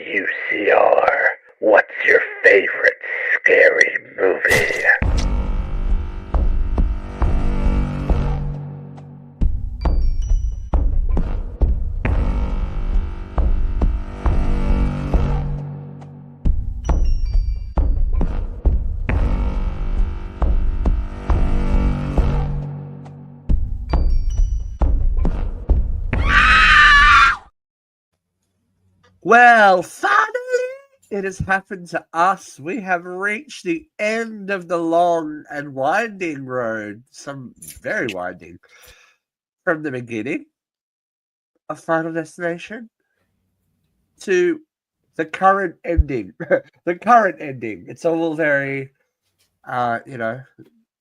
UCR, what's your favorite scary movie? Well, finally, it has happened to us. We have reached the end of the long and winding road, some very winding, from the beginning of Final Destination to the current ending. The current ending. It's all very, the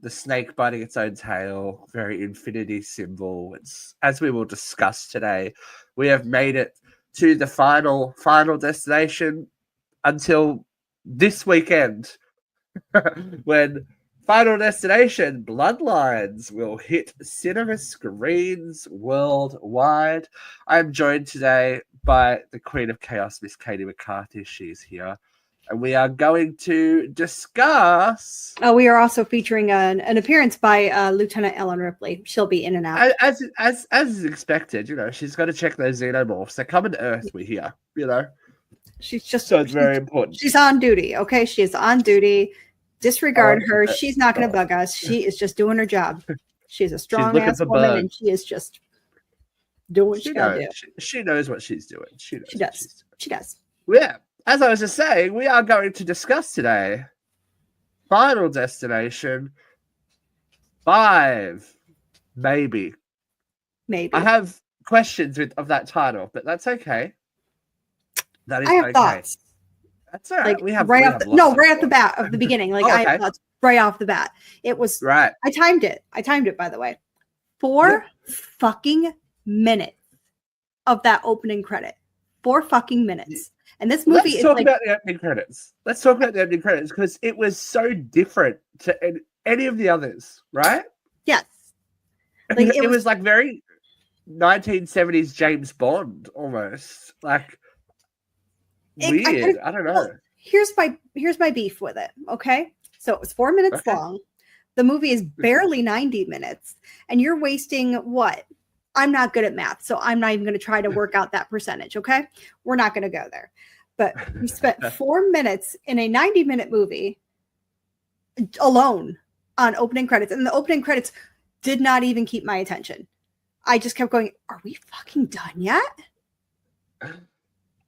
snake biting its own tail, very infinity symbol. It's, as we will discuss today, we have made it to the final destination until this weekend when Final Destination Bloodlines will hit cinema screens worldwide. I'm joined today by the Queen of Chaos, Miss Katie McCarthy. She's here. And we are going to discuss... we are also featuring an appearance by Lieutenant Ellen Ripley. She'll be in and out. As is expected, she's got to check those xenomorphs. They're coming to Earth, we hear, She's just... So it's very important. She's on duty, okay? She is on duty. Disregard her. She's not going to bug us. She is just doing her job. She's a strong-ass woman, and she is just doing what she got to do. She knows what she's doing. She does. She does. Yeah. As I was just saying, we are going to discuss today Final Destination 5. Maybe. I have questions of that title, but that's okay. That is I have okay. thoughts. That's all right. Like, right off the bat of the beginning. Like I have thoughts right off the bat. It was right. I timed it, by the way. 4 fucking minutes of that opening credit. 4 fucking minutes. And this movie Let's talk about the opening credits. Let's talk about the opening credits because it was so different to any of the others, right? Yes. Like it was like very 1970s James Bond almost. Like weird. I don't know. Well, here's my beef with it. Okay. So it was 4 minutes long. The movie is barely 90 minutes. And you're wasting what? I'm not good at math, so I'm not even going to try to work out that percentage, okay? We're not going to go there. But we spent 4 minutes in a 90-minute movie alone on opening credits, and the opening credits did not even keep my attention. I just kept going, are we fucking done yet?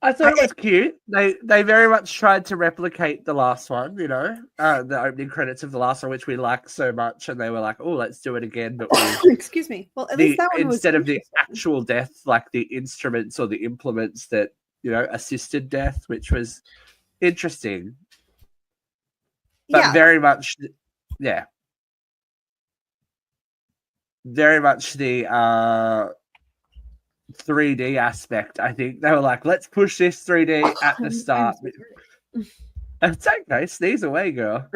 I thought it was cute. They very much tried to replicate the last one, the opening credits of the last one, which we liked so much, and they were like, "Oh, let's do it again." But excuse me. Well, at least that one instead of the actual death, like the instruments or the implements that assisted death, which was interesting. But very much, very much the 3D aspect. I think they were like, let's push this 3D at the start. It's okay, sneeze away, girl.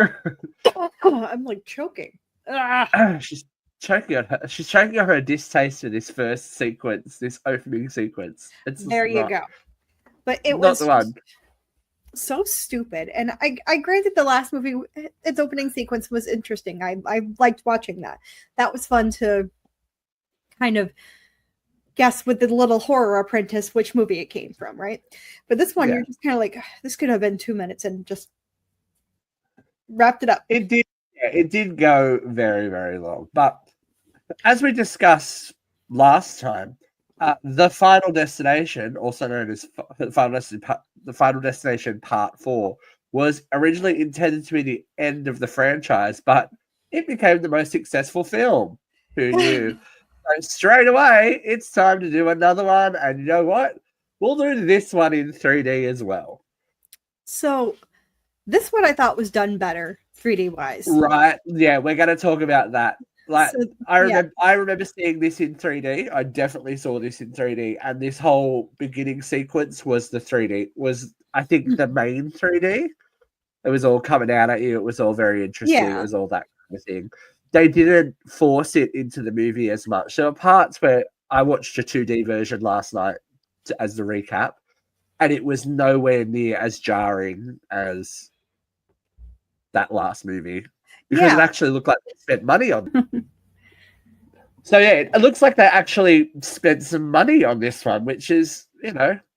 I'm like choking. She's choking on her distaste for this first sequence, this opening sequence. There you go. But it was not the one. So stupid. And I granted the last movie, its opening sequence was interesting. I liked watching that. That was fun to kind of guess with the little horror apprentice which movie it came from, right? But this one, you're just kind of like, this could have been 2 minutes and just wrapped it up. It did go very, very long. But as we discussed last time, the Final Destination, also known as the Final Destination Part 4, was originally intended to be the end of the franchise, but it became the most successful film. Who knew? So straight away, it's time to do another one. And you know what? We'll do this one in 3D as well. So this one I thought was done better 3D-wise. Right. Yeah, we're going to talk about that. I remember seeing this in 3D. I definitely saw this in 3D. And this whole beginning sequence was the 3D. Was, I think, the main 3D. It was all coming out at you. It was all very interesting. Yeah. It was all that kind of thing. They didn't force it into the movie as much. There were parts where I watched a 2D version last night as the recap, and it was nowhere near as jarring as that last movie because it Yeah. actually looked like they spent money on it. So yeah, it looks like they actually spent some money on this one, which is,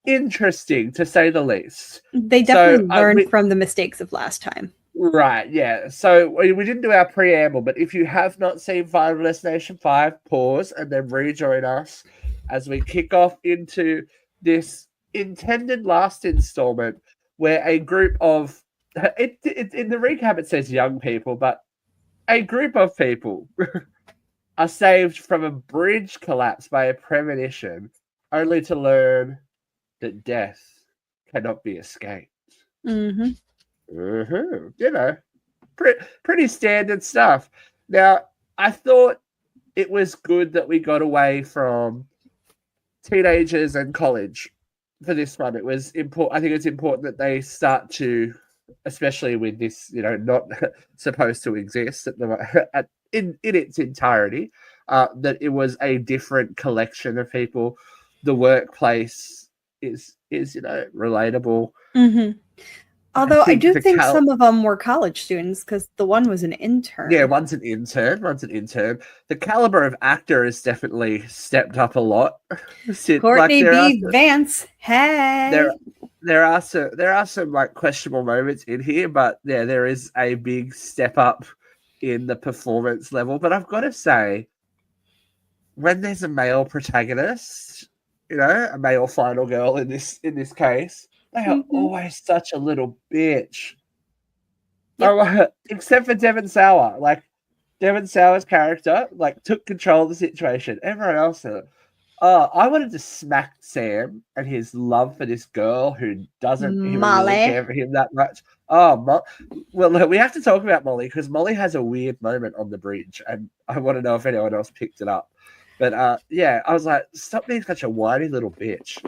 interesting to say the least. They definitely learned from the mistakes of last time. Right, yeah. So we didn't do our preamble, but if you have not seen Final Destination 5, pause and then rejoin us as we kick off into this intended last installment where a group of in the recap it says young people, but a group of people are saved from a bridge collapse by a premonition, only to learn that death cannot be escaped. Mm-hmm. Pretty standard stuff. Now, I thought it was good that we got away from teenagers and college for this one. It was important. I think it's important that they start to, especially with this, not supposed to exist in its entirety, that it was a different collection of people. The workplace is relatable. Mm-hmm. Although I do think some of them were college students because the one was an intern. Yeah, one's an intern. The caliber of actor has definitely stepped up a lot. Courtney B. Vance. Hey. There are some like questionable moments in here, but yeah, there is a big step up in the performance level. But I've got to say, when there's a male protagonist, a male final girl in this case, they are always such a little bitch. Yep. Oh, except for Devon Sauer. Like, Devon Sauer's character, took control of the situation. Everyone else, I wanted to smack Sam and his love for this girl who doesn't even really care for him that much. Oh, well, we have to talk about Molly because Molly has a weird moment on the bridge, and I want to know if anyone else picked it up. But yeah, I was like, stop being such a whiny little bitch,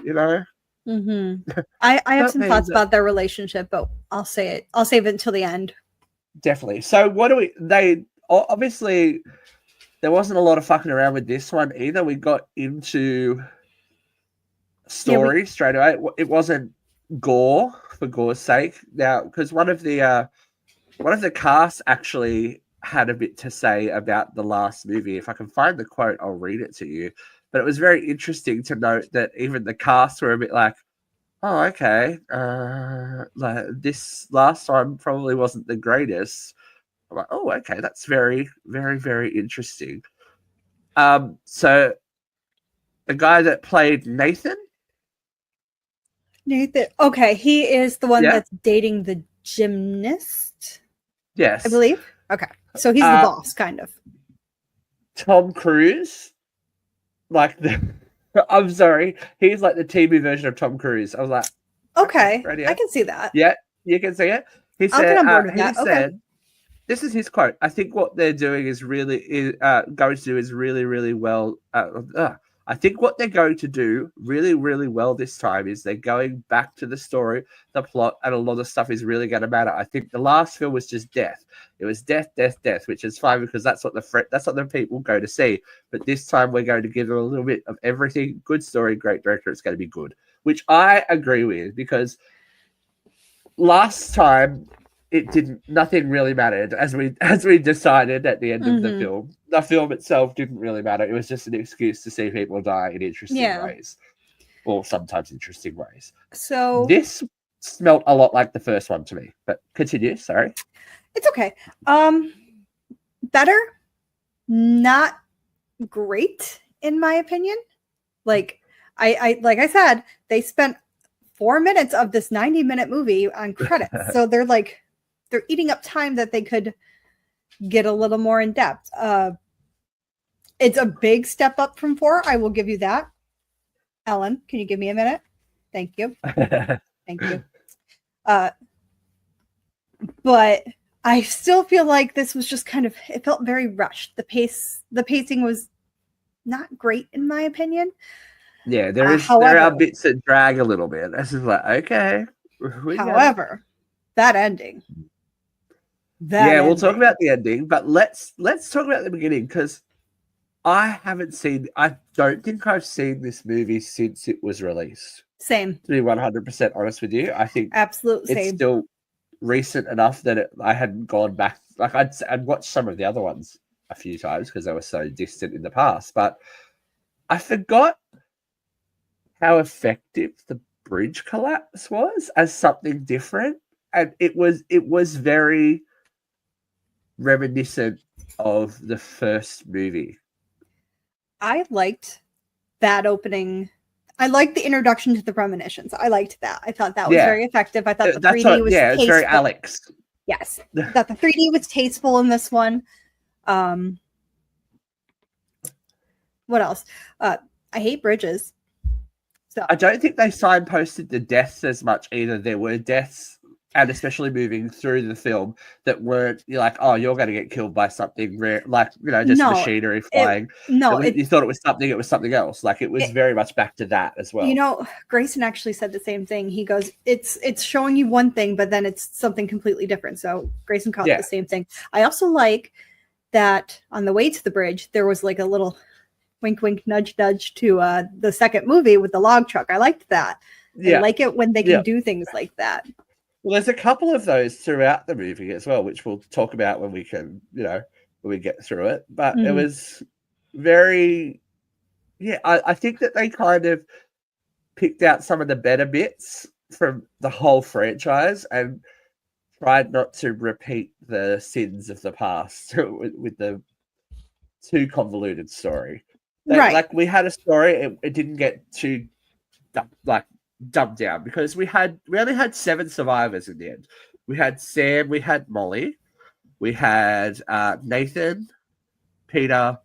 Mm-hmm. I have some thoughts about their relationship, but I'll say it. I'll save it until the end. Definitely. So they obviously there wasn't a lot of fucking around with this one either. We got into story straight away. It wasn't gore for gore's sake. Now, because one of the cast actually had a bit to say about the last movie. If I can find the quote, I'll read it to you. But it was very interesting to note that even the cast were a bit like, oh, okay, like this last time probably wasn't the greatest. I'm like, oh, okay, that's very, very, very interesting. So the guy that played Nathan, okay, he is the one that's dating the gymnast. Yes, I believe. Okay, so he's the boss, kind of. Tom Cruise. I'm sorry, he's like the TV version of Tom Cruise. I was like, okay, I can see that. Yeah, you can see it. He said, get on board with that. Said, this is his quote. I think what they're doing is going to do is really, really well. I think what they're going to do really, really well this time is they're going back to the story, the plot, and a lot of stuff is really going to matter. I think the last film was just death. It was death, which is fine because that's what the people go to see. But this time we're going to give them a little bit of everything. Good story, great director. It's going to be good, which I agree with because last time nothing really mattered as we decided at the end of the film. The film itself didn't really matter. It was just an excuse to see people die in interesting ways, or sometimes interesting ways. So this smelt a lot like the first one to me, but continue. Sorry. It's okay. Better, not great in my opinion. Like I said, they spent 4 minutes of this 90-minute movie on credits. So they're eating up time that they could get a little more in depth. It's a big step up from 4. I will give you that. Ellen, can you give me a minute? Thank you. Thank you. But I still feel like this was just it felt very rushed. The pacing was not great in my opinion. Yeah, there are bits that drag a little bit. This is like, okay. However, that ending. We'll talk about the ending, but let's talk about the beginning because I don't think I've seen this movie since it was released. Same. To be 100% honest with you, I think Absolute it's same. still recent enough that I hadn't gone back. Like I'd watched some of the other ones a few times because they were so distant in the past, but I forgot how effective the bridge collapse was as something different, and it was very reminiscent of the first movie. I liked that opening. I liked the introduction to the premonitions. I liked that. I thought that was very effective. I thought the 3D was tasteful. It's very Alex. Yes. I thought the 3D was tasteful in this one. What else? I hate bridges. So I don't think they signposted the deaths as much either. There were deaths, and especially moving through the film, that weren't like, oh, you're going to get killed by something rare, like, just machinery flying. You thought it was something else. Like it was very much back to that as well. Grayson actually said the same thing. He goes, it's showing you one thing, but then it's something completely different. So Grayson caught the same thing. I also like that on the way to the bridge, there was like a little wink, wink, nudge, nudge to the second movie with the log truck. I liked that. I like it when they can do things like that. Well, there's a couple of those throughout the movie as well, which we'll talk about when we can, when we get through it. But it was very, I think that they kind of picked out some of the better bits from the whole franchise and tried not to repeat the sins of the past with the too convoluted story. Right. Like we had a story, it didn't get too dumbed down because we only had 7 survivors in the end. We had Sam, we had Molly, we had Nathan, Peter,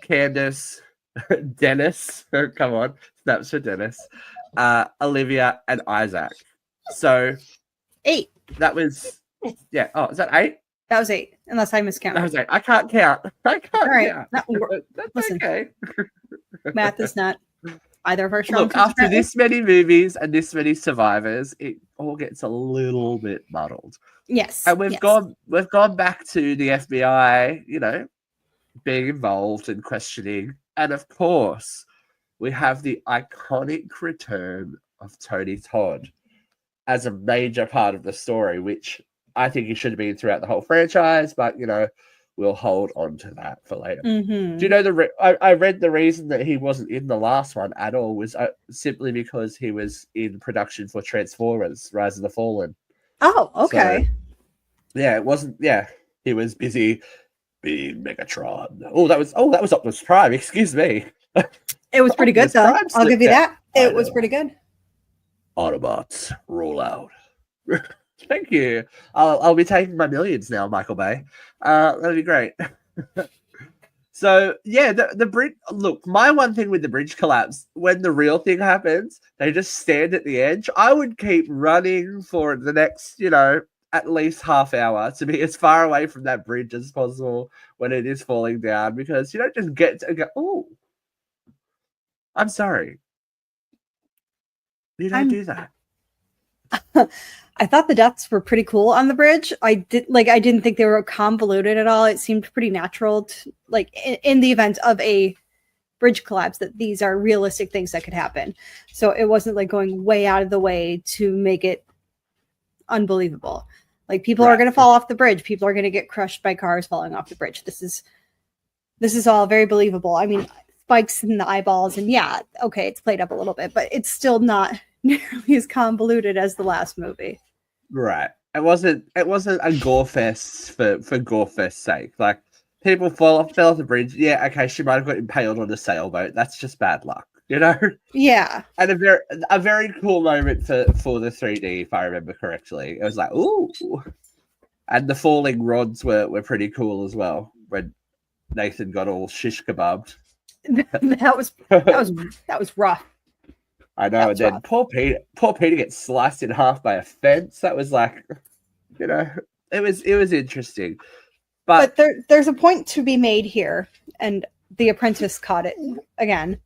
Candace, Dennis. Come on, snaps for Dennis, Olivia, and Isaac. So 8. That was Oh, is that 8? That was 8, unless I miscounted. That was 8. I can't count. All right. Count. That's okay. Math is not either of our strong suits. Look, after this many movies and this many survivors, it all gets a little bit muddled. Yes. And we've gone back to the FBI, being involved and questioning. And of course, we have the iconic return of Tony Todd as a major part of the story, which I think he should have been throughout the whole franchise, but we'll hold on to that for later. Mm-hmm. Do you know I read the reason that he wasn't in the last one at all was simply because he was in production for Transformers: Rise of the Fallen. Oh, okay. So, it wasn't. Yeah, he was busy being Megatron. Oh, that was Optimus Prime. Excuse me. It was pretty good though. I'll give you that. It was pretty good. Autobots, roll out. Thank you. I'll be taking my millions now, Michael Bay. That'll be great. So the bridge. Look, my one thing with the bridge collapse, when the real thing happens, they just stand at the edge. I would keep running for the next, at least half hour to be as far away from that bridge as possible when it is falling down, because you don't just get to go, oh, I'm sorry. You don't do that. I thought the deaths were pretty cool on the bridge. I didn't think they were convoluted at all. It seemed pretty natural to, in the event of a bridge collapse, that these are realistic things that could happen. So it wasn't like going way out of the way to make it unbelievable. Like people are going to fall off the bridge. People are going to get crushed by cars falling off the bridge. This is all very believable. I mean, spikes in the eyeballs, and it's played up a little bit, but it's still not nearly as convoluted as the last movie. Right. It wasn't a gore fest for gore fest's sake. Like people fell off the bridge. Yeah, okay, she might have got impaled on a sailboat. That's just bad luck, Yeah. And a very cool moment for the 3D, if I remember correctly. It was like, ooh. And the falling rods were pretty cool as well when Nathan got all shish kebabbed. that was rough. I know, and then poor Peter gets sliced in half by a fence. That was like, it was interesting. But there's a point to be made here, and the apprentice caught it again.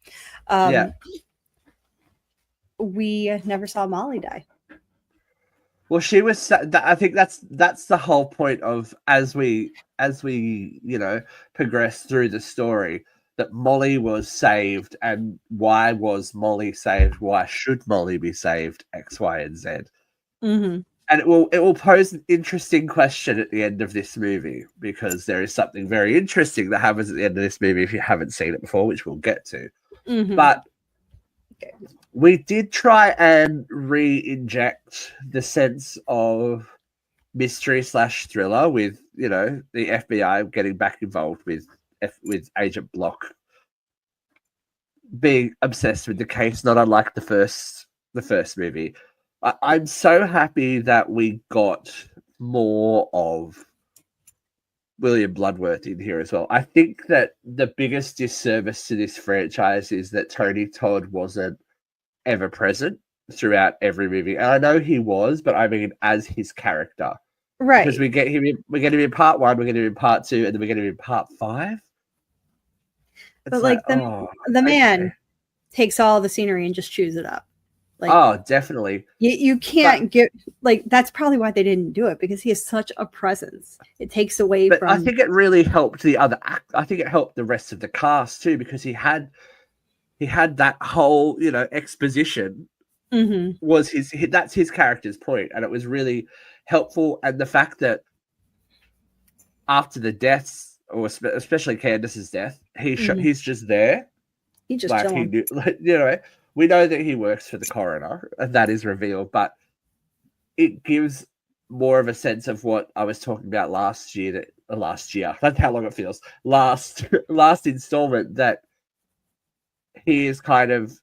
We never saw Molly die. Well, she was. I think that's the whole point of as we progress through the story. that Molly was saved, and why was Molly saved? Why should Molly be saved? X, Y, and Z. Mm-hmm. And it will pose an interesting question at the end of this movie, because there is something very interesting that happens at the end of this movie if you haven't seen it before, which we'll get to. Mm-hmm. But we did try and re-inject the sense of mystery / thriller with, you know, the FBI getting back involved with Agent Block being obsessed with the case, not unlike the first movie. I'm so happy that we got more of William Bloodworth in here as well. I think that the biggest disservice to this franchise is that Tony Todd wasn't ever present throughout every movie. And I know he was, but I mean as his character. Right. Because we get him in part 1, we get him in part 2, and then we get him in part 5. But like the man takes all the scenery and just chews it up. Like, definitely. You can't get, like, that's probably why they didn't do it, because he has such a presence. It takes away from. I think it really helped the other act. I think it helped the rest of the cast too, because he had that whole, you know, exposition. Mm-hmm. Was that's his character's point, and it was really helpful. And the fact that after the deaths, or especially Candace's death, he's just there. He just like he knew, like, you know. We know that he works for the coroner, and that is revealed, but it gives more of a sense of what I was talking about last year. That's how long it feels. Last installment, that he is kind of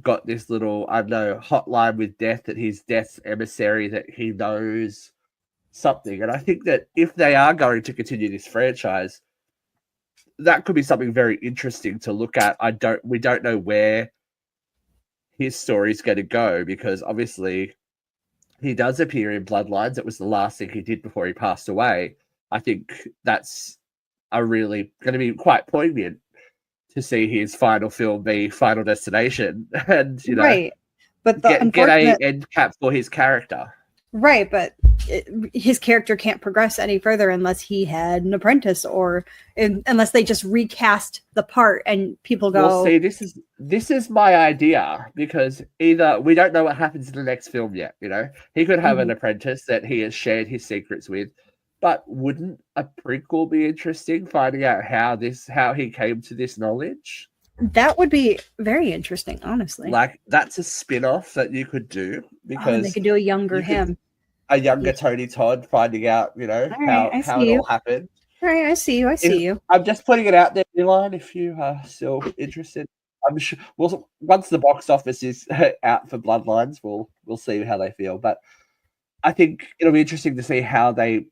got this little, I don't know, hotline with death, that he's death's emissary, that he knows something. And I think that if they are going to continue this franchise, that could be something very interesting to look at. We don't know where his story's going to go, because obviously he does appear in Bloodlines. It was the last thing he did before he passed away. I think that's really going to be quite poignant to see his final film be Final Destination, and, you know, right. But the get a end cap for his character. Right, but his character can't progress any further unless he had an apprentice, or unless they just recast the part and people go. Well, see, this is my idea, because either we don't know what happens in the next film yet. You know, he could have an apprentice that he has shared his secrets with, but wouldn't a prequel be interesting? Finding out how he came to this knowledge. That would be very interesting, honestly. Like, that's a spin-off that you could do, because they could do a younger him. A younger Tony Todd finding out, you know, how it all happened. All right, I see you. I'm just putting it out there, Milan, if you are still interested. I'm sure once the box office is out for Bloodlines, we'll see how they feel. But I think it'll be interesting to see how they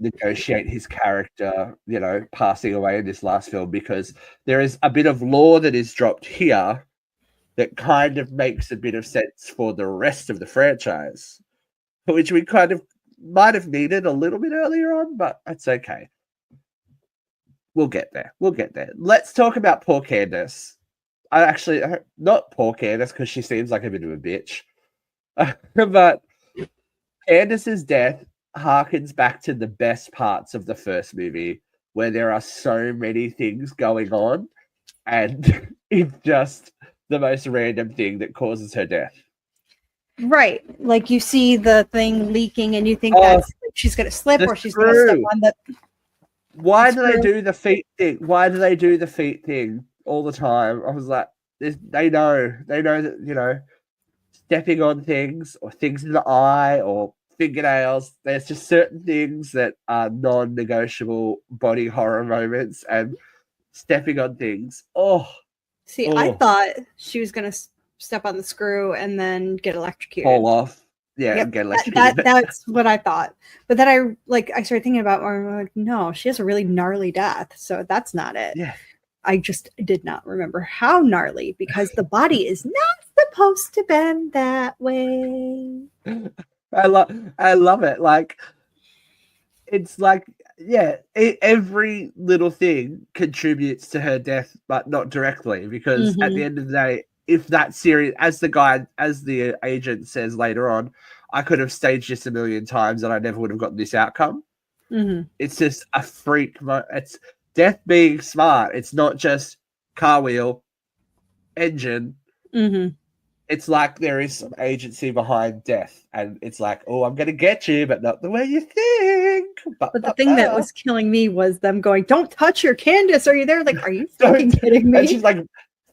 negotiate his character, you know, passing away in this last film, because there is a bit of lore that is dropped here that kind of makes a bit of sense for the rest of the franchise, which we kind of might have needed a little bit earlier on, but it's okay. We'll get there. Let's talk about poor Candace. Not poor Candace, because she seems like a bit of a bitch. But Candace's death harkens back to the best parts of the first movie, where there are so many things going on, and it's just the most random thing that causes her death. Right. Like, you see the thing leaking and you think that's she's going to slip, or she's going to step on the... Why do they do the feet thing? Why do they do the feet thing all the time? I was like, they know that, you know, stepping on things, or things in the eye, or fingernails, there's just certain things that are non-negotiable body horror moments, and stepping on things. I thought she was going to step on the screw and then get electrocuted. Fall off. Yeah, yep. And get electrocuted. That's what I thought. But then I started thinking about, like, no, she has a really gnarly death, so that's not it. Yeah. I just did not remember how gnarly, because the body is not supposed to bend that way. I love it. Like, it's like, yeah, every little thing contributes to her death, but not directly, because at the end of the day, if that series, as the agent says later on, I could have staged this a million times and I never would have gotten this outcome. Mm-hmm. It's just a freak. Death being smart. It's not just car wheel, engine. Mm-hmm. It's like there is some agency behind death, and it's like, oh, I'm gonna get you, but not the way you think. But the thing that was killing me was them going, "Don't touch her, Candace. Are you there?" Like, are you Don't- fucking kidding me? And she's like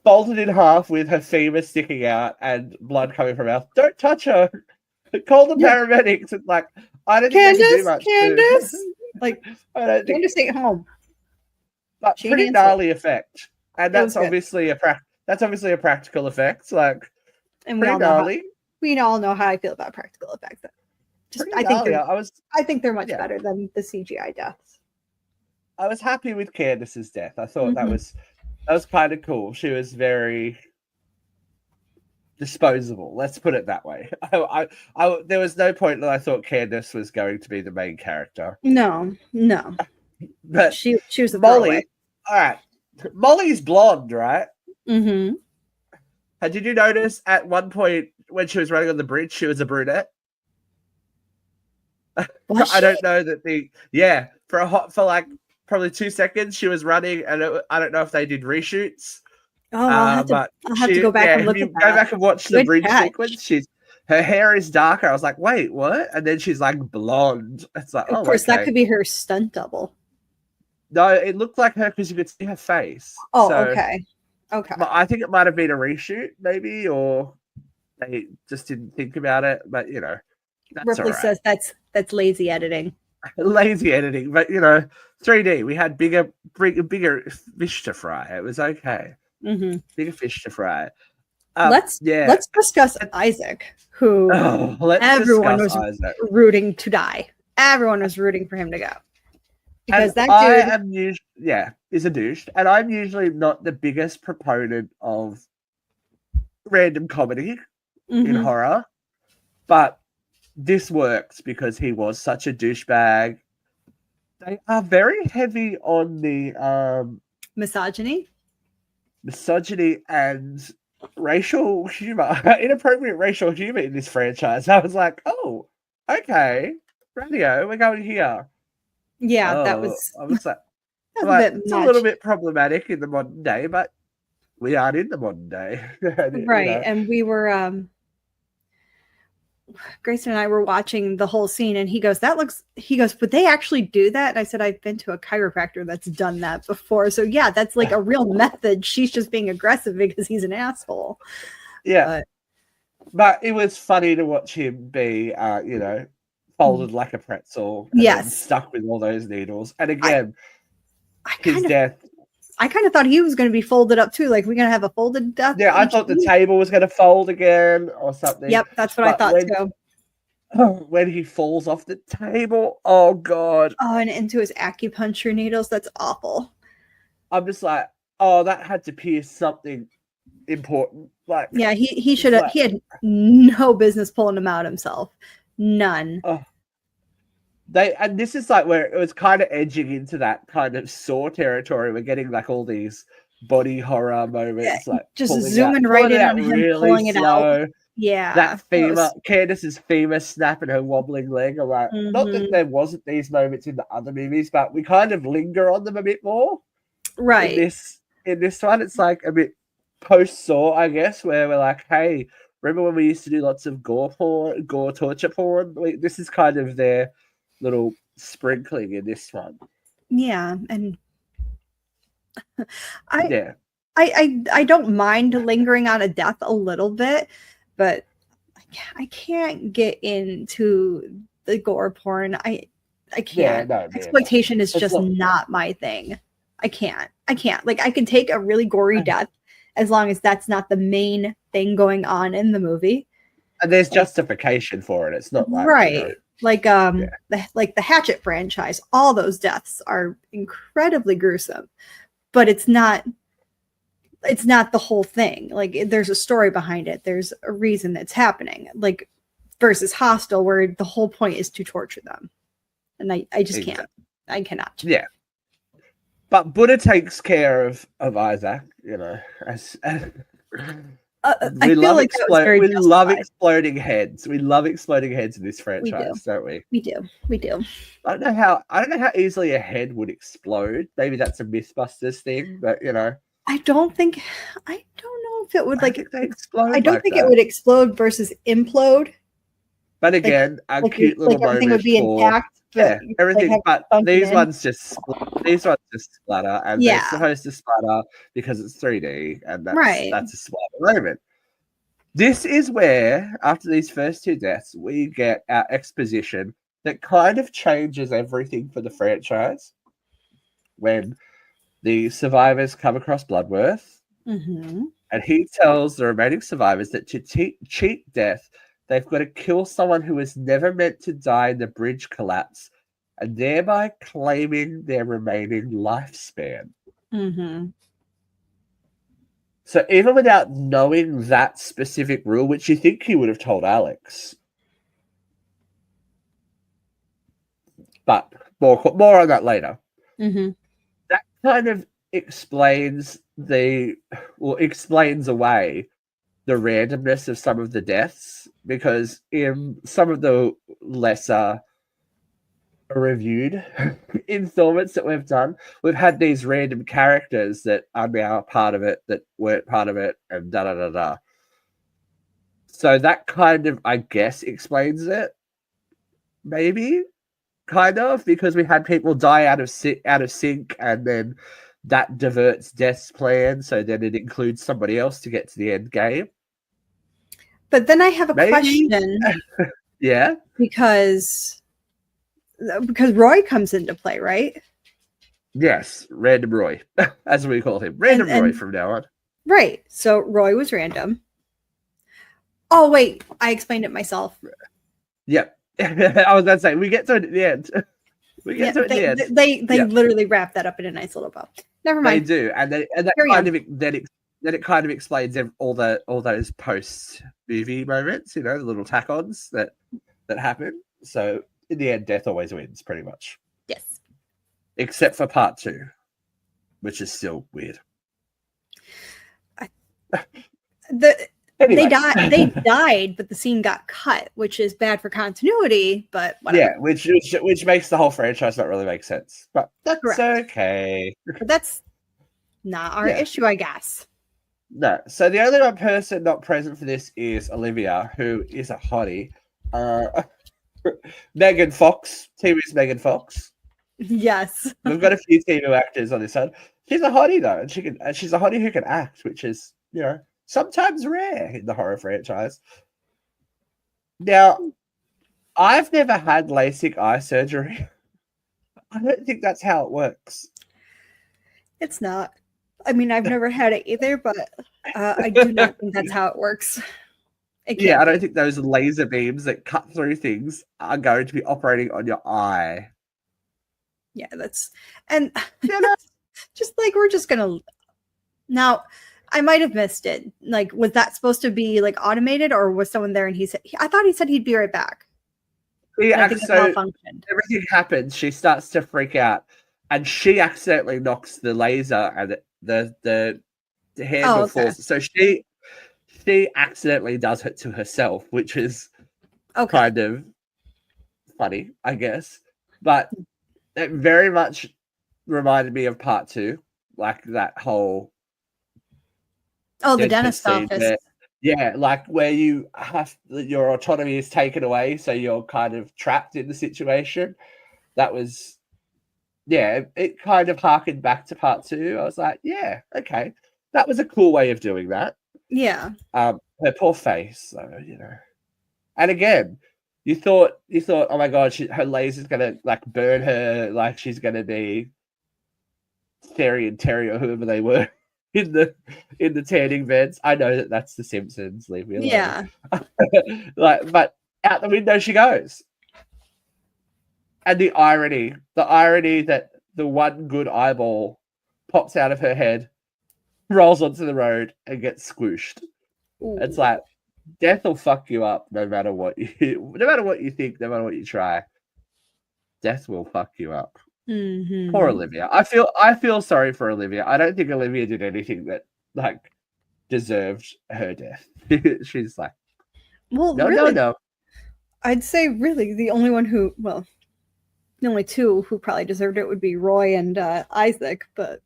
folded in half with her femur sticking out and blood coming from her mouth. Don't touch her. Call the Yeah. paramedics. It's like, I don't think they can do much. Candace, like, I don't think, Candace ain't home. but She pretty ain't answered. gnarly effect, and It was that's good. obviously a practical effect. Like, And we pretty all know how, gnarly. we all know how I feel about practical effects. Just, Pretty gnarly. I think they're much Yeah. better than the CGI deaths. I was happy with Candace's death. I thought that Mhm. was kind of cool. She was very disposable. Let's put it that way. There was no point that I thought Candace was going to be the main character. No, But she was a Molly, throwaway. all right. Molly's blonde, right? Mm-hmm. And did you notice at one point when she was running on the bridge, she was a brunette? I don't know that for like probably 2 seconds she was running, and I don't know if they did reshoots. Oh, I'll have to go back and look if you at that. go back and watch the Good bridge catch. sequence, her hair is darker. I was like, wait, what? And then she's like blonde. It's like, Of course, that could be her stunt double. No, it looked like her because you could see her face. Oh, So, okay. but I think it might have been a reshoot, maybe, or they just didn't think about it. But that's Ripley all right. says that's lazy editing. Lazy editing, but 3D. We had bigger fish to fry. It was okay. Mm-hmm. Bigger fish to fry. Let's discuss Isaac, who everyone was Isaac. rooting to die. Everyone was rooting for him to go because and that dude is a douche, and I'm usually not the biggest proponent of random comedy in horror, but this works because he was such a douchebag. They are very heavy on the misogyny and racial humor, inappropriate racial humor in this franchise. I was like, oh, okay, radio, we're going here. Yeah, that was. I was like, it's a little bit problematic in the modern day, but we aren't in the modern day, right? And we were. Grayson and I were watching the whole scene, and he goes, would they actually do that? And I said, I've been to a chiropractor that's done that before. So yeah, that's like a real method. She's just being aggressive because he's an asshole. Yeah. But it was funny to watch him be, folded like a pretzel. And stuck with all those needles. And again, his death. I kind of thought he was going to be folded up too. Like, we're going to have a folded death. Yeah, I thought the table was going to fold again or something. Yep, that's what I thought too. When he falls off the table, oh god. Oh, and into his acupuncture needles. That's awful. I'm just like, oh, that had to pierce something important. Like, yeah, he should have. He had no business pulling them out himself. None. And this is like where it was kind of edging into that kind of Saw territory. We're getting like all these body horror moments, like just zooming right in on him, really pulling it out. Yeah, that femur, Candace's femur snapping her wobbling leg. I'm like, not that there wasn't these moments in the other movies, but we kind of linger on them a bit more. Right. In this one, it's like a bit post Saw, I guess, where we're like, hey, remember when we used to do lots of gore torture porn? This is kind of their little sprinkling in this one. Yeah, and I don't mind lingering on a death a little bit, but I can't get into the gore porn. I can't. Exploitation is just not my thing. I can't. Like, I can take a really gory death as long as that's not the main thing going on in the movie. And there's justification for it. It's not like right. Like the Hatchet franchise, all those deaths are incredibly gruesome, but it's not the whole thing. Like, there's a story behind it. There's a reason that's happening. Like, versus Hostel, where the whole point is to torture them. And I just can't. I cannot. Yeah. But Buddha takes care of Isaac, I feel like that was very we love justified. exploding heads. We love exploding heads in this We do. franchise, don't we? We do. I don't know how easily a head would explode. Maybe that's a Mythbusters thing, but you know, I don't know if it would I like. think they explode. I don't like think that. it would explode versus implode. But again, a cute little everything moment would be for intact. But everything. have But function these in. ones just splatter, and Yeah. they're supposed to splatter because it's 3D, and Right. that's a splatter moment. This is where, after these first two deaths, we get our exposition that kind of changes everything for the franchise. When the survivors come across Bloodworth, Mm-hmm. and he tells the remaining survivors that to cheat death, they've got to kill someone who was never meant to die in the bridge collapse, and thereby claiming their remaining lifespan. Mm-hmm. So even without knowing that specific rule, which you think he would have told Alex, but more on that later. Mm-hmm. That kind of explains away the randomness of some of the deaths, because in some of the lesser reviewed installments that we've done, we've had these random characters that are now part of it that weren't part of it, and da da da da. So that kind of, I guess, explains it. Maybe, kind of, because we had people die out of sync, and then that diverts Death's plan, so then it includes somebody else to get to the end game. But then I have a Maybe. question. Yeah. Because Roy comes into play, right? Yes, Random Roy, as we call him. Random Roy from now on. Right. So Roy was random. Oh, wait. I explained it myself. Yep. I was going to say, we get to it at the end. They literally wrap that up in a nice little bow. Never mind. They do. And that it kind of explains all those post-movie moments, the little tack-ons that happen. So in the end, death always wins, pretty much. Yes. Except for part 2, which is still weird. Anyway. They died, but the scene got cut, which is bad for continuity, but whatever. Yeah, which makes the whole franchise not really make sense. But that's Correct. okay. But that's not our issue, I guess. No. So the only one person not present for this is Olivia, who is a hottie. Megan Fox. TV's Megan Fox. Yes. We've got a few TV actors on this side. She's a hottie though, and she's a hottie who can act, which is, sometimes rare in the horror franchise. Now, I've never had LASIK eye surgery. I don't think that's how it works. It's not. I mean, I've never had it either, but I do not think that's how it works. I don't think those laser beams that cut through things are going to be operating on your eye. Yeah, just like we're just gonna. Now, I might have missed it. Like, was that supposed to be like automated, or was someone there and I thought he said he'd be right back. So everything happens. She starts to freak out, and she accidentally knocks the laser, and the handle falls. So she accidentally does it to herself, which is kind of funny, I guess. But it very much reminded me of part 2, like that whole. Oh, the dentist office. Like where your autonomy is taken away, so you're kind of trapped in the situation. That was, it kind of harkened back to part 2. I was like, yeah, okay, that was a cool way of doing that. Yeah. Her poor face, though, And again, you thought, oh my god, her laser's gonna like burn her, like she's gonna be Terry and Terry or whoever they were. In the tanning beds. I know that's The Simpsons. Leave me alone. Yeah. But out the window she goes. And the irony that the one good eyeball pops out of her head, rolls onto the road, and gets squished. Ooh. It's like death will fuck you up no matter what you think, no matter what you try. Death will fuck you up. Mm-hmm. Poor Olivia. I feel sorry for Olivia. I don't think Olivia did anything that deserved her death. She's like, Well, no, really, no. I'd say really the only one who, well, the only two who probably deserved it would be Roy and Isaac, but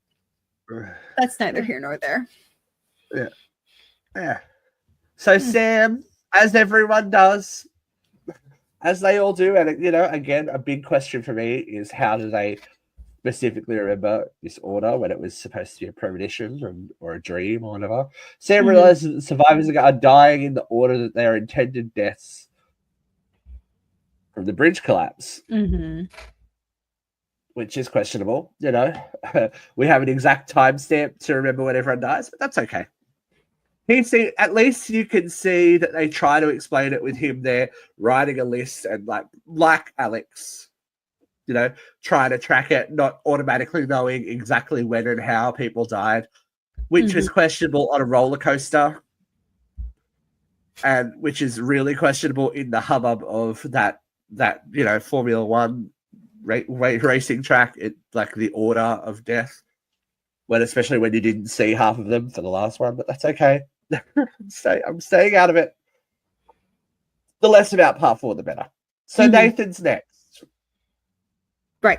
that's neither here nor there. Yeah. So Sam, as everyone does, as they all do, and again, a big question for me is how do they specifically remember this order when it was supposed to be a premonition or a dream or whatever? Sam realizes that the survivors are dying in the order that they are intended deaths from the bridge collapse, which is questionable. We have an exact timestamp to remember when everyone dies, but that's okay. At least you can see that they try to explain it with him there writing a list and like Alex, trying to track it, not automatically knowing exactly when and how people died, which was questionable on a roller coaster, and which is really questionable in the hubbub of that Formula One racing track. Like the order of death, especially when you didn't see half of them for the last one, but that's okay. I'm staying out of it. The less about part 4, the better. So Nathan's next. Right.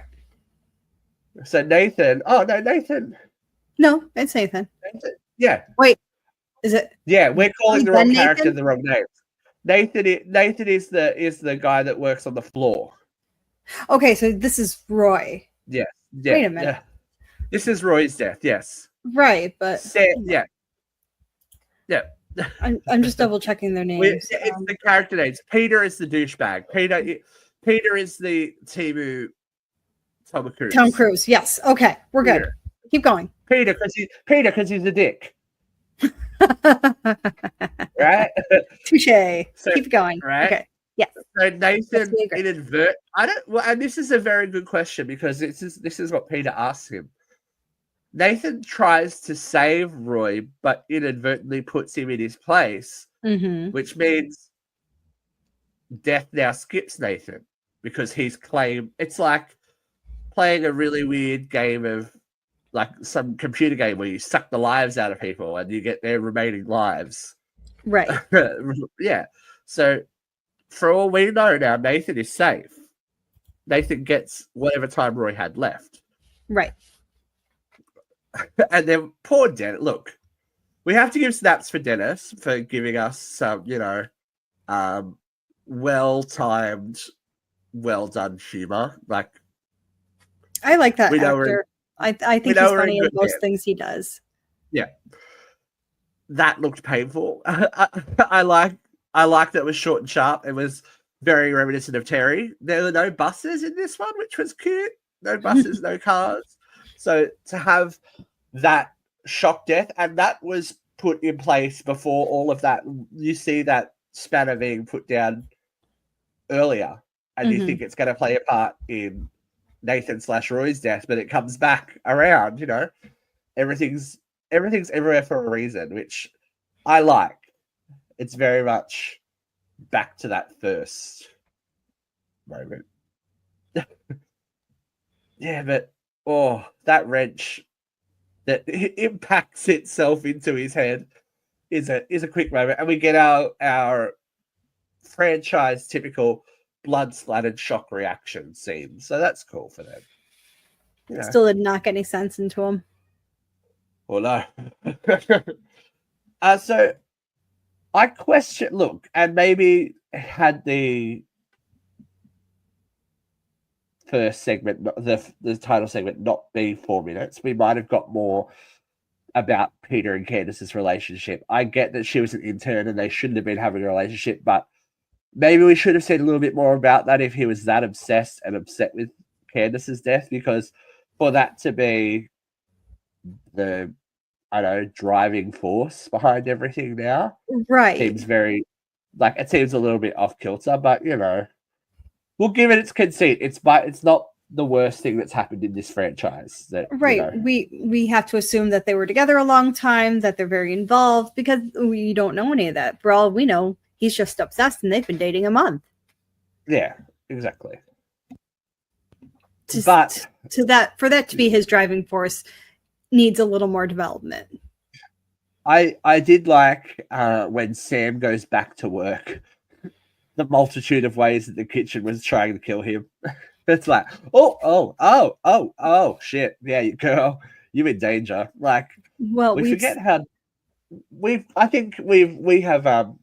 So Nathan. Oh, no, Nathan. No, it's Nathan. Yeah. Wait, is it? Yeah, we're calling the wrong character Nathan? the wrong name. Nathan is the guy that works on the floor. Okay, so this is Roy. Yeah. Wait a minute. Yeah. This is Roy's death, yes. Right, but... Yeah. I'm just double checking their names. It's the character names. Peter is the douchebag. Peter is the Tom Cruise. Tom Cruise. Yes. Okay, we're good. Keep going. Peter because he's a dick. Right? Touche. So, keep going. Right? Okay. Yeah. So Nathan and this is a very good question because this is what Peter asks him. Nathan tries to save Roy, but inadvertently puts him in his place, which means death now skips Nathan because he's claimed. It's like playing a really weird game of some computer game where you suck the lives out of people and you get their remaining lives. Right. Yeah. So for all we know now, Nathan is safe. Nathan gets whatever time Roy had left. Right. And then poor Dennis. Look, we have to give snaps for Dennis for giving us some, well-timed, well-done humor. I like that actor. I think he's funny in most things he does. Yeah, that looked painful. I like that it was short and sharp. It was very reminiscent of Terry. There were no buses in this one, which was cute. No buses, no cars. So to have that shock death, and that was put in place before all of that. You see that spanner being put down earlier, and you think it's going to play a part in Nathan/Roy's death, but it comes back around. Everything's everywhere for a reason, which I like. It's very much back to that first moment. Yeah, but that wrench that impacts itself into his head is a quick moment, and we get our franchise typical blood splattered shock reaction scene. So that's cool for them. Still did not get any sense into him. Well, no. So I question. Look, and maybe had the first segment, the title segment, not be 4 minutes, we might have got more about Peter and Candace's relationship. I get that she was an intern and they shouldn't have been having a relationship, but maybe we should have said a little bit more about that if he was that obsessed and upset with Candace's death, because for that to be the, driving force behind everything now, right? Seems very, it seems a little bit off kilter, but we'll give it its conceit. It's not the worst thing that's happened in this franchise. Right. We have to assume that they were together a long time, that they're very involved, because we don't know any of that. For all we know, he's just obsessed and they've been dating a month. Yeah, exactly. For that to be his driving force needs a little more development. I did like when Sam goes back to work, the multitude of ways that the kitchen was trying to kill him. It's like, oh, shit. Yeah, girl, you're in danger. Like, Well, we forget how I think we have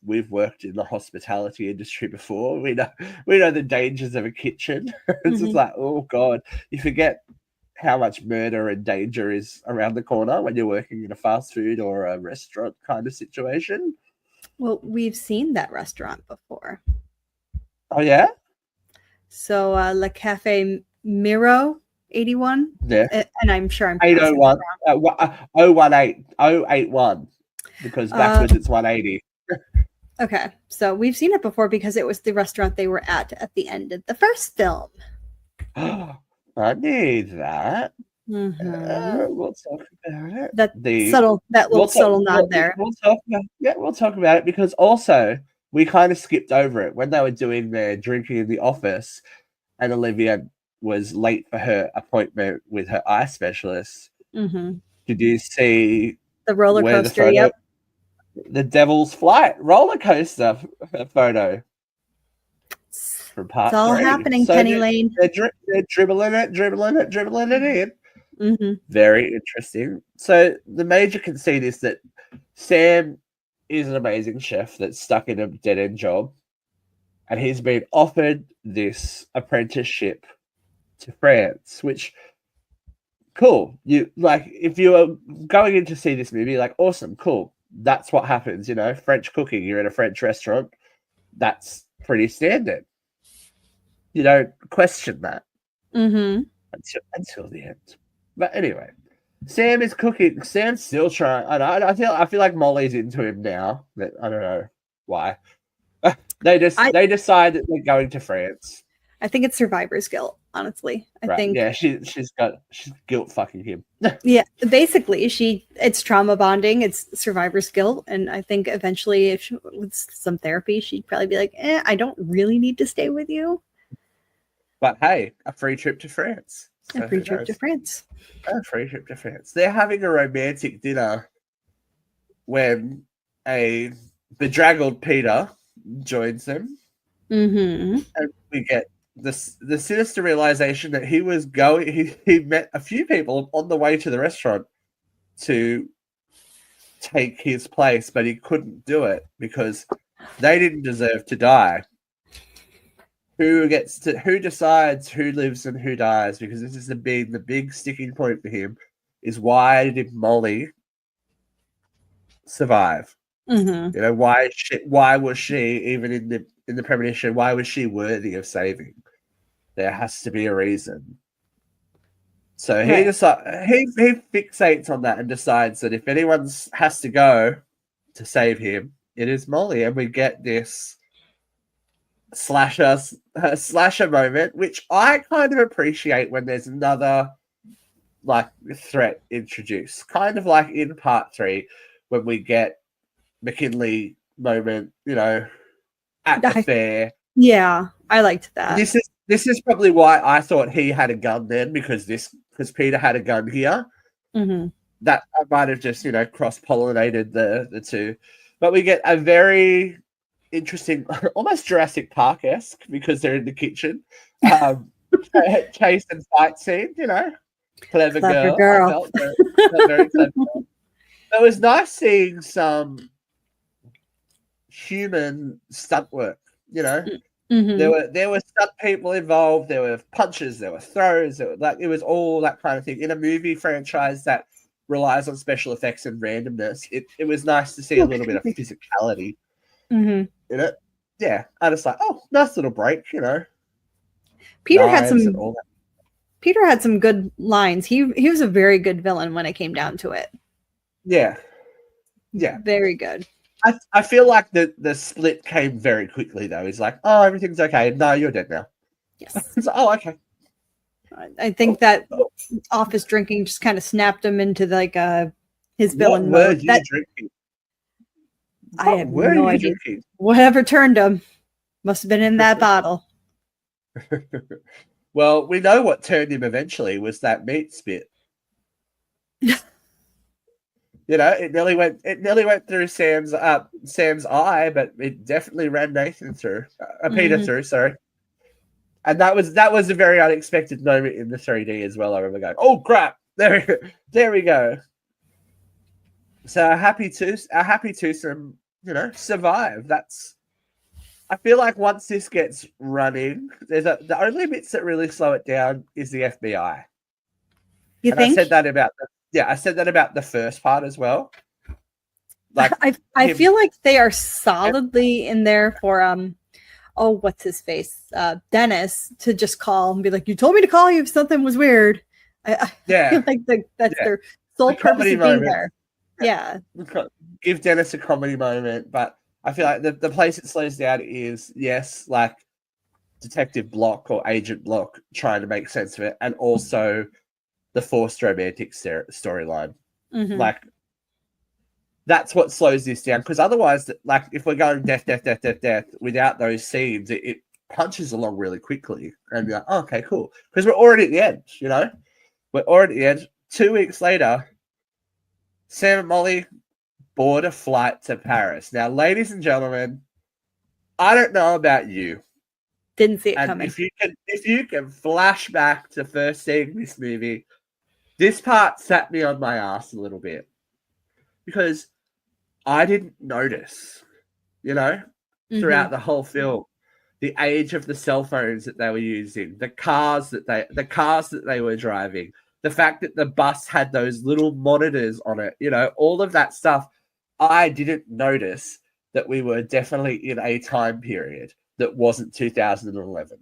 we've worked in the hospitality industry before. We know the dangers of a kitchen. It's just like, oh god, you forget how much murder and danger is around the corner when you're working in a fast food or a restaurant kind of situation. Well, we've seen that restaurant before. Oh yeah? So Le Cafe Miro 81. Yeah. And I'm sure I'm 801 081 because backwards it's 180. Okay. So we've seen it before because it was the restaurant they were at the end of the first film. I need that. We'll talk about it. That little subtle nod there. We'll talk about it because also we kind of skipped over it when they were doing their drinking in the office, and Olivia was late for her appointment with her eye specialist. Did you see the roller coaster? Yep, the Devil's Flight roller coaster photo. From part it's all 3. happening, so Penny Lane. They're dribbling it in. Very interesting. So the major conceit is that Sam is an amazing chef that's stuck in a dead-end job, and he's been offered this apprenticeship to France, which cool. You like if you are going in to see this movie, like awesome, cool. That's what happens, French cooking. You're in a French restaurant. That's pretty standard. You don't question that until the end. But anyway, Sam is cooking. Sam's still trying. I feel like Molly's into him now. But I don't know why. They decide that they're going to France. I think it's survivor's guilt. Honestly, I think. Yeah, she's guilt fucking him. Yeah, basically, it's trauma bonding. It's survivor's guilt, and I think eventually, with some therapy, she'd probably be like, I don't really need to stay with you. But hey, a free trip to France. A free trip to France. They're having a romantic dinner when a bedraggled Peter joins them. And we get the sinister realization that he met a few people on the way to the restaurant to take his place, but he couldn't do it because they didn't deserve to die. Who decides who lives and who dies? Because this is the big sticking point for him is why did Molly survive? Why was she even in the premonition? Why was she worthy of saving? There has to be a reason. So he fixates on that and decides that if anyone has to go to save him, it is Molly, and we get this slasher moment, which I kind of appreciate when there's another like threat introduced, kind of like in part 3 when we get McKinley moment, at the fair. Yeah, I liked that. This is probably why I thought he had a gun then, because Peter had a gun here. That I might have just cross-pollinated the two, but we get a very interesting, almost Jurassic Park-esque, because they're in the kitchen. Chase and fight scene, clever girl. I felt very clever girl. It was nice seeing some human stunt work, There were stunt people involved, there were punches, there were throws, it was all that kind of thing. In a movie franchise that relies on special effects and randomness, it was nice to see a little bit of physicality in it. Yeah, I just like, nice little break, Peter had some good lines. He was a very good villain when it came down to it. Yeah. Very good. I feel like the split came very quickly though. He's like, everything's okay. No, you're dead now. Yes. It's like, okay. I think that office drinking just kind of snapped him into like his villain mode. What were you drinking? I have no idea. Drinking? Whatever turned him must have been in that bottle. Well, we know what turned him eventually was that meat spit. It nearly went through Sam's eye, but it definitely ran Nathan through, Peter through. Sorry, and that was a very unexpected moment in the 3D as well. I remember going, "Oh crap! There we go." So a happy twosome, survive. I feel like once this gets running, the only bits that really slow it down is the FBI. You and think? I said that about the first part as well. Like I feel like they are solidly in there for what's his face? Dennis to just call and be like, "You told me to call you if something was weird." I feel like that's their sole purpose of being there. Yeah. Give Dennis a comedy moment, but I feel like the place it slows down is, yes, like Detective Block or Agent Block trying to make sense of it, and also the forced romantic storyline. Like, that's what slows this down, because otherwise, like, if we're going death without those scenes, it punches along really quickly, and you're like, oh, okay, cool, because we're already at the end. We're already at the end. 2 weeks later, Sam and Molly board a flight to Paris. Now, ladies and gentlemen, I don't know about you. Didn't see it coming. If you can flash back to first seeing this movie, this part sat me on my ass a little bit, because I didn't notice, throughout the whole film, the age of the cell phones that they were using, the cars that they were driving, the fact that the bus had those little monitors on it, all of that stuff. I didn't notice that we were definitely in a time period that wasn't 2011.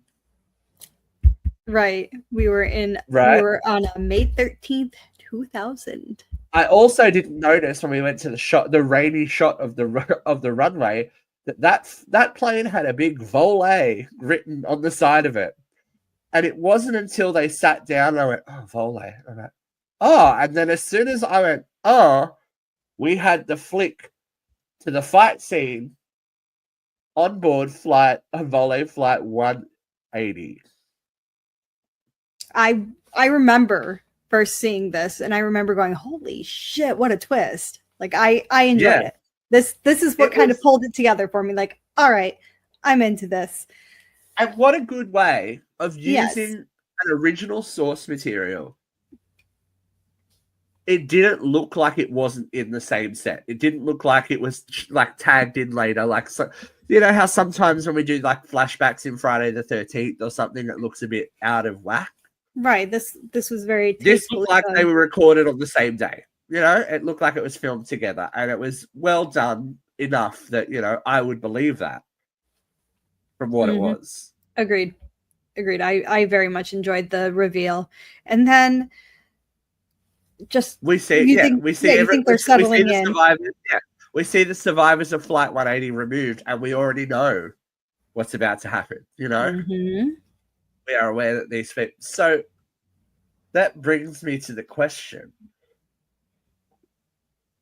Right. We were on May 13th, 2000. I also didn't notice when we went to the rainy shot of the runway, that plane had a big Volée written on the side of it. And it wasn't until they sat down and I went, oh, Volée. I'm like, oh, and then as soon as I went, oh, we had the flick to the fight scene on board Volée flight 180. I remember first seeing this, and I remember going, holy shit, what a twist. Like, I enjoyed it. This is what kind of pulled it together for me. Like, all right, I'm into this. And what a good way of using an original source material. It didn't look like it wasn't in the same set. It didn't look like it was like tagged in later. Like, so, how sometimes when we do like flashbacks in Friday the 13th or something, that looks a bit out of whack. Right. This was very. This looked like they were recorded on the same day. It looked like it was filmed together, and it was well done enough that I would believe that from what it was. Agreed. I very much enjoyed the reveal, and then. Just we see they're settling in. We see the survivors of Flight 180 removed, and we already know what's about to happen. We are aware that these people. So that brings me to the question: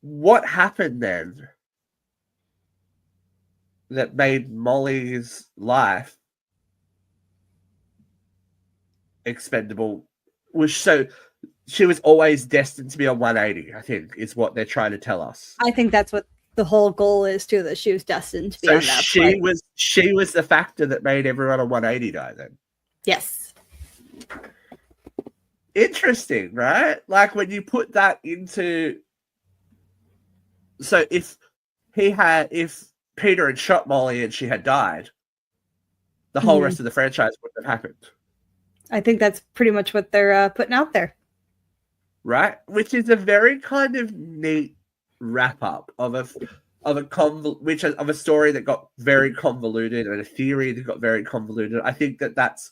what happened then that made Molly's life expendable? She was always destined to be a 180, I think, is what they're trying to tell us. I think that's what the whole goal is, too, that she was destined to be on that flight. She was the factor that made everyone a 180 die then. Yes. Interesting, right? Like, when you put that into... So if Peter had shot Molly and she had died, the whole rest of the franchise wouldn't have happened. I think that's pretty much what they're putting out there. Right, which is a very kind of neat wrap up of a story that got very convoluted and a theory that got very convoluted. I think that's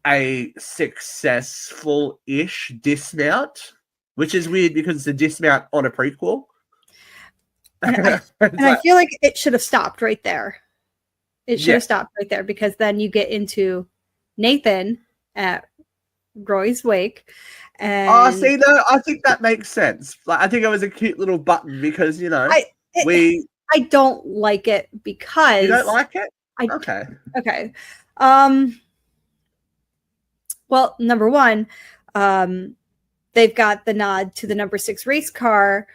a successful-ish dismount, which is weird because it's a dismount on a prequel. And I feel like it should have stopped right there. It should have stopped right there, because then you get into Nathan at Roy's wake. And I think that makes sense. Like, I think it was a cute little button because I don't like it because you don't like it. Okay. Well, number one, they've got the nod to the number 6 race car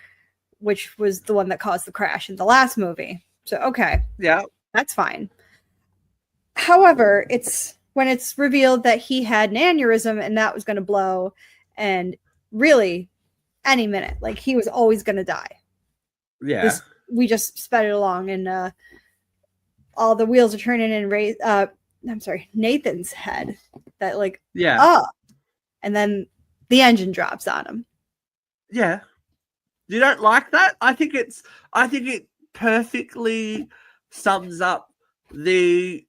which was the one that caused the crash in the last movie. So, okay. Yeah. That's fine. However, it's when it's revealed that he had an aneurysm and that was going to blow, and really any minute, like he was always going to die. Yeah. We just sped it along, and all the wheels are turning in Nathan's head. That like, and then the engine drops on him. Yeah. You don't like that? I think it perfectly sums up the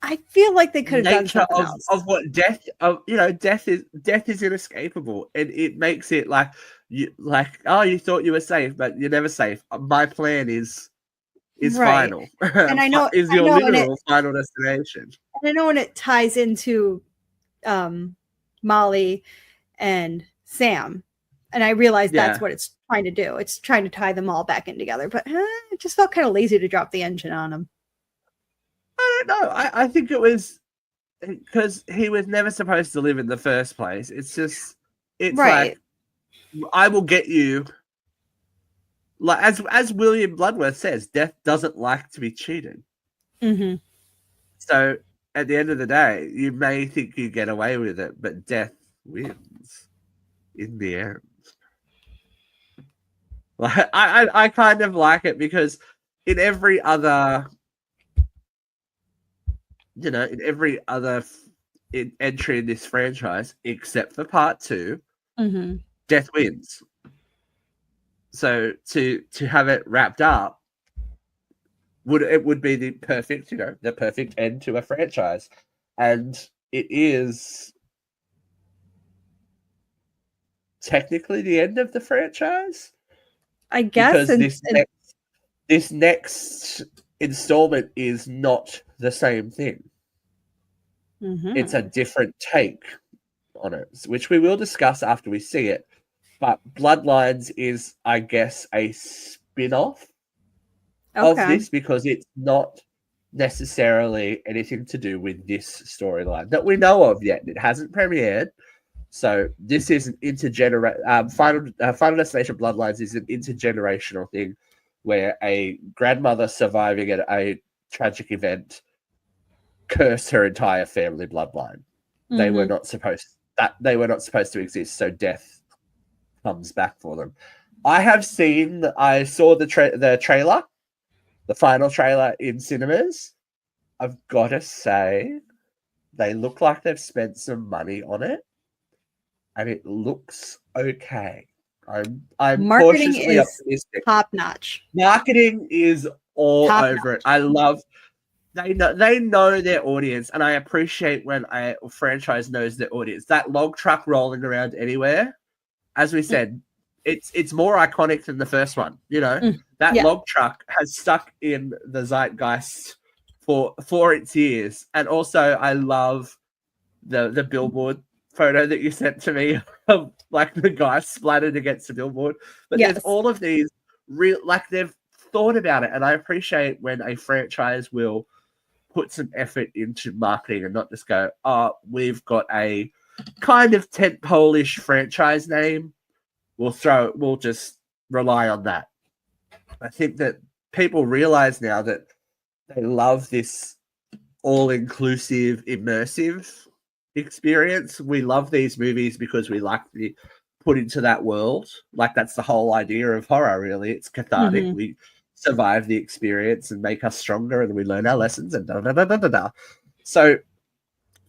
I feel like they could have done nature something else. of what death death is inescapable, and it makes it like you thought you were safe, but you're never safe. My plan is right. final, and I know is your literal final destination. And I know when it ties into Molly and Sam, and I realize that's what it's trying to do. It's trying to tie them all back in together, but it just felt kind of lazy to drop the engine on him. I don't know. I think it was because he was never supposed to live in the first place. It's like, I will get you. Like as William Bloodworth says, death doesn't like to be cheated. Mm-hmm. So at the end of the day, you may think you get away with it, but death wins in the end. Like I kind of like it because in every other entry in this franchise, except for part 2, death wins. So to have it wrapped up would be the perfect end to a franchise, and it is technically the end of the franchise, I guess, because this next installment is not the same thing. It's a different take on it, which we will discuss after we see it. But Bloodlines is, I guess, a spin-off of this, because it's not necessarily anything to do with this storyline that we know of yet. It hasn't premiered. So this is an Final Destination Bloodlines is an intergenerational thing where a grandmother surviving at a tragic event cursed her entire family bloodline. They were not supposed to exist, so death comes back for them. I saw the trailer, the final trailer in cinemas. I've got to say, they look like they've spent some money on it, and it looks okay. I'm marketing cautiously is optimistic. Top notch. Marketing is all Top over notch. it. I love. They know their audience, and I appreciate when a franchise knows their audience. That log truck rolling around anywhere, as we said, it's more iconic than the first one. That log truck has stuck in the zeitgeist for its years. And also, I love the billboard photo that you sent to me of like the guy splattered against the billboard. But there's all of these they've thought about it, and I appreciate when a franchise will put some effort into marketing and not just go, we've got a kind of tent-pole-ish franchise name. We'll just rely on that. I think that people realize now that they love this all-inclusive, immersive experience. We love these movies because we like to put into that world. Like, that's the whole idea of horror, really. It's cathartic. We survive the experience and make us stronger, and we learn our lessons and da-da-da-da-da-da. So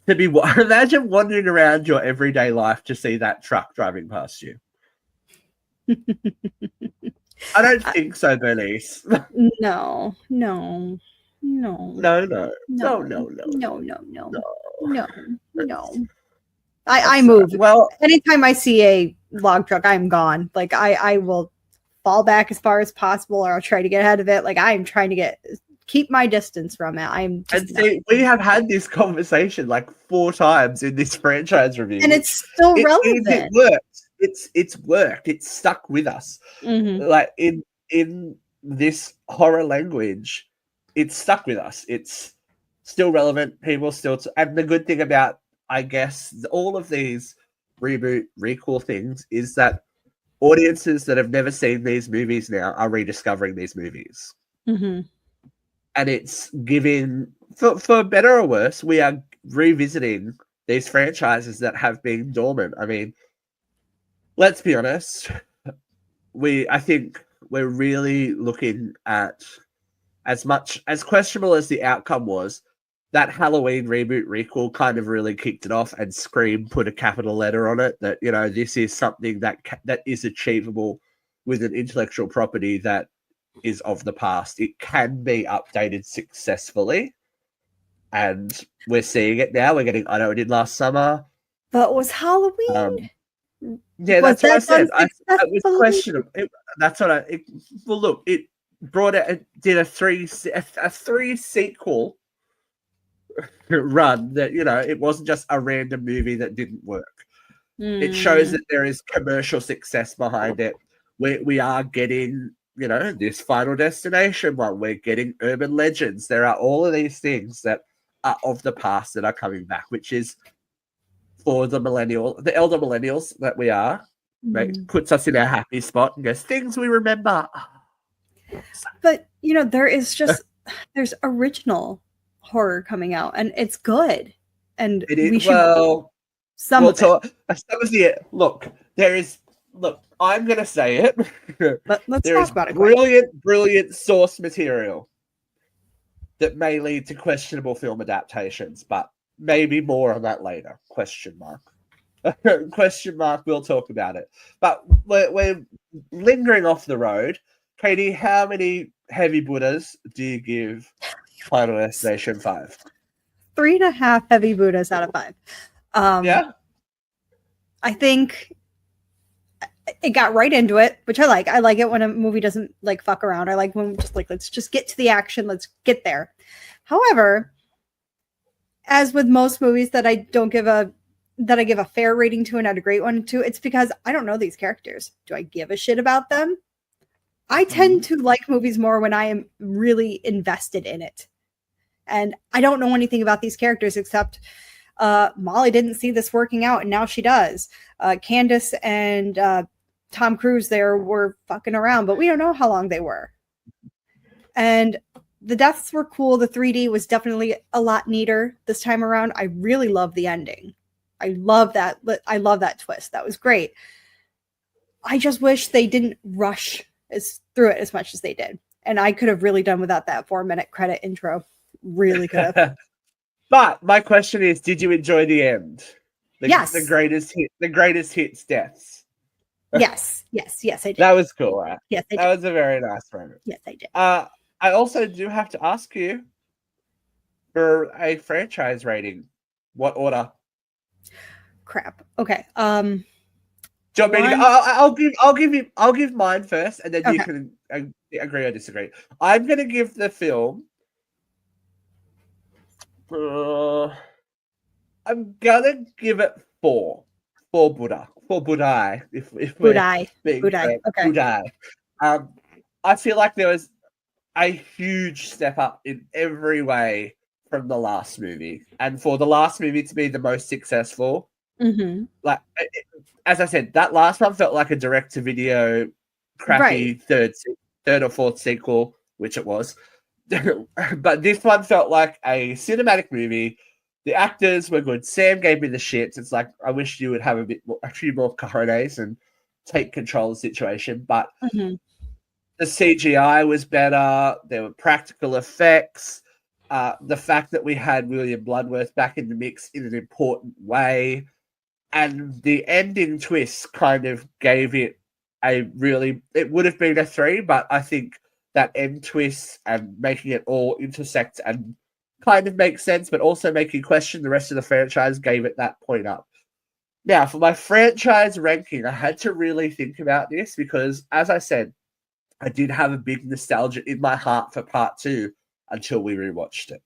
imagine wandering around your everyday life to see that truck driving past you. I don't think so, Bernice. No. I move. Well, anytime I see a log truck, I'm gone. Like I will fall back as far as possible, or I'll try to get ahead of it. Like I'm trying to keep my distance from it. We have had this conversation like 4 times in this franchise review, and it's still relevant. It works. It's worked. It's stuck with us. Like in this horror language, it's stuck with us. It's still relevant. People still, and the good thing about, I guess, all of these reboot, recall things is that audiences that have never seen these movies now are rediscovering these movies. Mm-hmm. And it's giving, for better or worse, we are revisiting these franchises that have been dormant. I mean, let's be honest, I think we're really looking at, as much as questionable as the outcome was, that Halloween reboot requel kind of really kicked it off, and Scream put a capital letter on it that, you know, this is something that is achievable with an intellectual property that is of the past. It can be updated successfully, and we're seeing it now. We're getting I Know It Did Last Summer. But was Halloween? Yeah, Was that's what I that said. done It was questionable. That's what well, look, it brought it did a three sequel run that, you know, it wasn't just a random movie that didn't work. It shows that there is commercial success behind it. We are getting, you know, this Final Destination one. We're getting Urban Legends. There are all of these things that are of the past that are coming back, which is, for the elder millennials that we are, puts us in our happy spot and goes, things we remember. But, you know, there's original horror coming out, and it's good. And it is, we should some of it. Look, I'm going to say it. Let's talk about it. Brilliant source material that may lead to questionable film adaptations, but maybe more on that later. Question mark. We'll talk about it. But we're lingering off the road. Katie, how many heavy Buddhas do you give Final Destination 5? 3.5 heavy Buddhas out of 5. Yeah. I think it got right into it, which I like. I like it when a movie doesn't like fuck around. I like when let's just get to the action. Let's get there. However, as with most movies that I give a fair rating to and not a great one to, it's because I don't know these characters. Do I give a shit about them? I tend to like movies more when I am really invested in it. And I don't know anything about these characters except Molly didn't see this working out, and now she does. Candace and Tom Cruise there were fucking around, but we don't know how long they were. And the deaths were cool. The 3D was definitely a lot neater this time around. I really love the ending. I love that. I love that twist. That was great. I just wish they didn't rush through it as much as they did. And I could have really done without that 4-minute credit intro. Really could have. But my question is, did you enjoy the end? Yes. The greatest hits deaths. Yes, I did. That was cool, right? Yes, I did. That was a very nice moment. Yes, I did. I also do have to ask you for a franchise rating. What order? Crap. Okay. Do you want me to go? I'll give mine first, and then you can agree or disagree. I'm gonna give the film. I'm gonna give it 4. 4 Buddha. 4 Buddhai. If Buddhai. Okay. Buddhai. I feel like there was a huge step up in every way from the last movie, and for the last movie to be the most successful, like as I said, that last one felt like a direct-to-video crappy third or fourth sequel, which it was. But this one felt like a cinematic movie. The actors were good. Sam gave me the shits. It's like, I wish you would have a few more cojones and take control of the situation. But the CGI was better. There were practical effects. The fact that we had William Bloodworth back in the mix in an important way, and the ending twist kind of gave it it would have been a 3, but I think that end twist and making it all intersect and kind of make sense, but also make you question the rest of the franchise gave it that point up. Now, for my franchise ranking, I had to really think about this because, as I said, I did have a big nostalgia in my heart for part 2 until we rewatched it.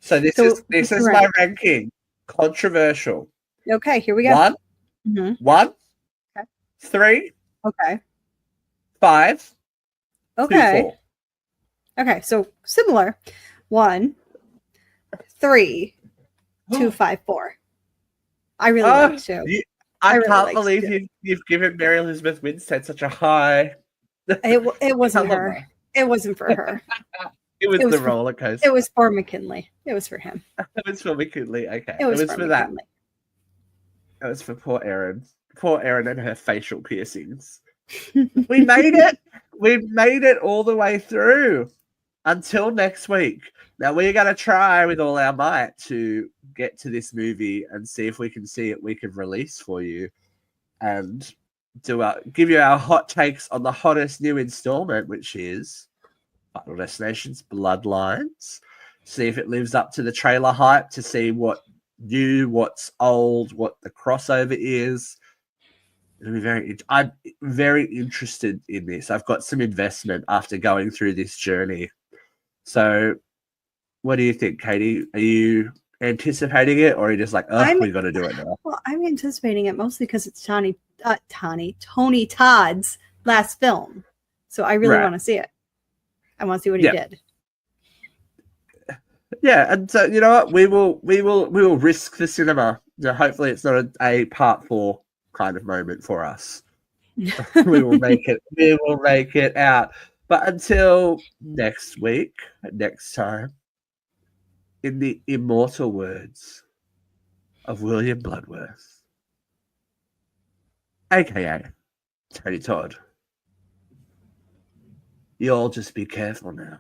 So this is my ranking. Controversial. Okay, here we go. 1, okay. 3, okay, 5, okay, 2, 4. Okay, so similar. 1, 3, 2, 5, 4. I really like 2. I really can't liked believe it. you've given Mary Elizabeth Winstead such a high. It wasn't her. caliber. It wasn't for her. It was It was the for- roller coaster. It was for McKinley. It was for him. It was for McKinley. Okay, It was for that. McKinley. It was for poor Erin. Poor Erin and her facial piercings. We made it. We made it all the way through. Until next week. Now we're going to try with all our might to get to this movie and see if we can see it. We can release for you and give you our hot takes on the hottest new installment, which is Final Destination's Bloodlines. See if it lives up to the trailer hype. To see what new, what's old, what the crossover is. It'll be I'm very interested in this. I've got some investment after going through this journey. So, what do you think, Katie? Are you anticipating it, or are you just like, oh, we got to do it now? Well, I'm anticipating it mostly because it's Tony Todd's last film, so I really want to see it. I want to see what he did. Yeah, and so you know what? We will risk the cinema. Hopefully, it's not a part 4 kind of moment for us. We will make it. We will make it out. But until next week, next time, in the immortal words of William Bloodworth, aka Tony Todd, you all just be careful now.